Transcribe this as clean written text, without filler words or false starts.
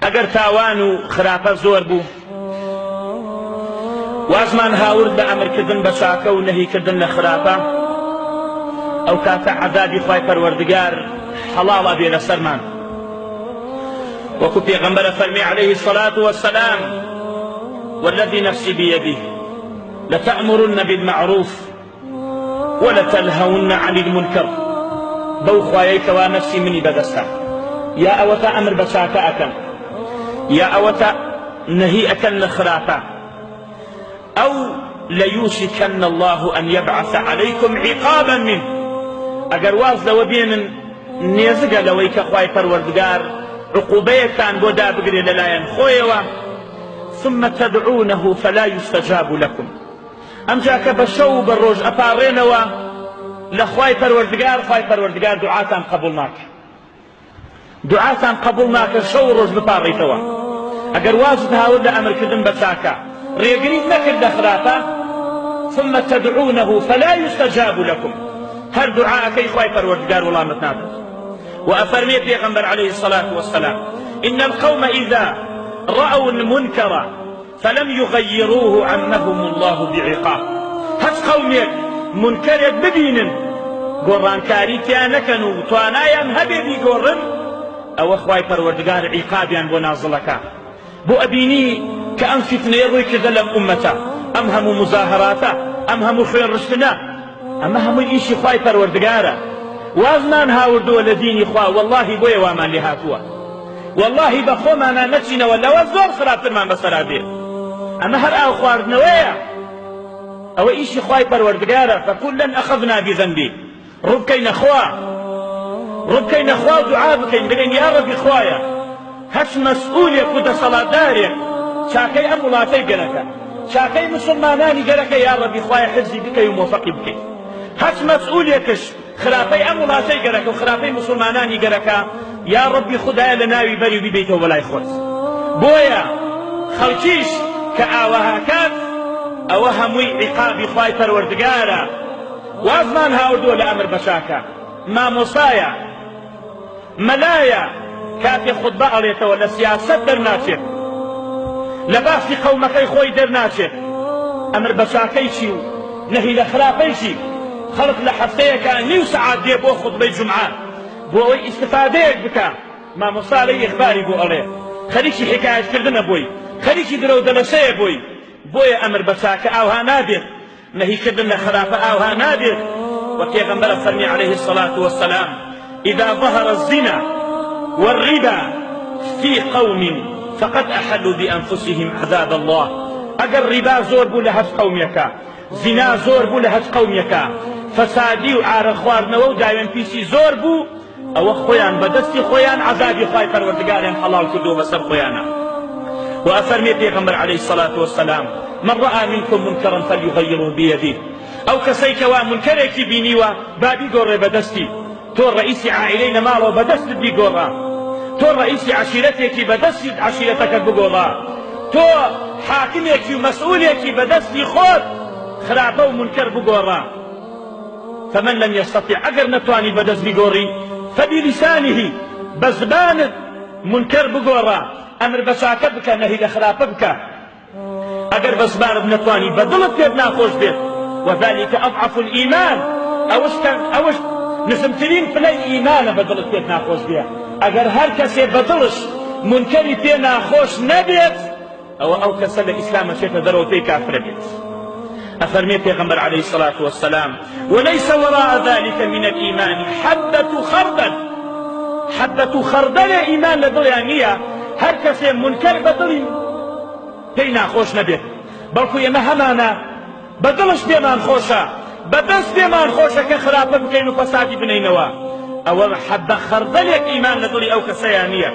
ئەگەر تاوان و خراپە زۆر بوو وازمان هاورد بە ئەمرکردن بە چاکە و نەهیکردن لە خراپە ئەو کاتە عەذابی خوای پەروەردگار حەڵاڵە بێ لەسەرمان وەکو پێغەمبەرە فەرمی عەلەیهی الصەلاة وەسسەلام والذي نفسي بيده لتأمرن بالمعروف ولتنهون عن المنكر بو خوايك ونفسي مني بدستا يا أوتا أمر بشاك أكن يا أوتا نهي أكن لخرافة أو ليوشكن الله أن يبعث عليكم عقابا منه أجر واز لو بين نيزق لويك خواي پروردگار عقوبيتان بودا بقري للاين خويوا ثم تدعونه فلا يستجاب لكم أم جاك بشو بالروج أبارينوا لخواي پروردگار دعاتان قبولناك دعاتان قبولناك شو روج بباريتوا أجر واز هاود أمر كدن بساكا ريقريب نكر دخراتا ثم تدعونه فلا يستجاب لكم هر دعاء كي خواي پروردگار ولا متنادر وأفرمي پیغمبر عليه الصلاة والسلام إن القوم إذا رأوا المنكر فلم يغيروه عنهم الله بعقاب هات قومك منكرك ببينن قران كاري تيانكن وتوانايان هبي بيقرن أو أخواي پروردگار عقابيان بنازلك بو أبيني كأن فتنة يروي كذلم أمته أم هم مظاهراته أم هم خير رشتنا أما هم إيشي خواي پروردگاره وازمان هاوردو لديني خوا والله بويا وامان لهاتوا والله بخو مانا نچينا ولا وزور خرابتر من بسرابي أما هر آو خواردنويا أو إيشي خواي پروردگاره فكلا أخذنا بذنبي ربكين خوا دعاء بكين بلين يا ربي خوايا هش مسؤولية كده صلاة دارك شاكي أمولاتي قركا شاكي مسلماناني قركا يا ربي خوايا حفظي بك وموفقي بك هش مسؤوليتش خرافي أمولاتي قركا وخرافي مسلماناني قركا يا ربي خدايا لناوي بري ببيته ولا يخوت بويا خلقيش كآوها كات أوهموي عقابي خواي پروردگارا وازمان هاوردو لأمر بشاكا ما مصايا ملايا كافي خطبة عليته ولا سياسة درناشت لباسي قومكي خوي درناشت أمر بشاكيشي نهي لخرافيشي خلق لحفتيك نيو ساعات دي بو خطبة جمعة بو استفاديك بكا ما مصالي إخباري بو عليه خليكي حكاية كردنا بوي خليكي درو دلسي بوي بوي أمر بشاك أوها نادر نهي كردنا خرافة أوها نادر وكيغمبر فرمي عليه الصلاة والسلام إذا ظهر الزنا والربا في قوم فقد أحلوا بأنفسهم عذاب الله أجر ربا زور بو لهج قومك زنا زور بو لهج قومك فسادي وعار خوارنا ودايما بيسي زور بو أو خويان بدستي خويان عذابي خواي پروردگارين حلال كدو بسر خويانا وأفرمي پیغمبر عليه الصلاة والسلام من رأى منكم منكرا فليغيره بيده أو كسيك ومنكرك بينيوا بابي قرر بدستي تو رئيس عائلين مالو بدست بيقورا تو رئيس عشيرتك بدست عشيرتك بقورا تو حاكمك ومسؤولك بدست خود خرابه ومنكر بقورا فمن لم يستطع أجر نتواني بدست بقوري فبلسانه بزبان منكر بقورا أمر بشاك بك نهي لخراب بك أجر بزبان بنتواني بدلت بيبنا خوش بيت وذلك أضعف الإيمان أوش نسمترين فلي إيمان بدلت بيت ناخوش بيها أجر هر كسي بدلش منكري بي ناخوش نبيت أو كسل الإسلام شيء تدرو في كافر بيت أفرمي پیغمبر عليه الصلاة والسلام وليس وراء ذلك من الإيمان حبة خردل إيمان لدريانية هر كسي منكر بدلي بي ناخوش نبيت بلكو يما همانا بدلش بيمان خوشا بدس بيمان خوشا كخرابة بكين وفسادي بنينوا أول حبة خردلك إيمان لدولي أو كسيانية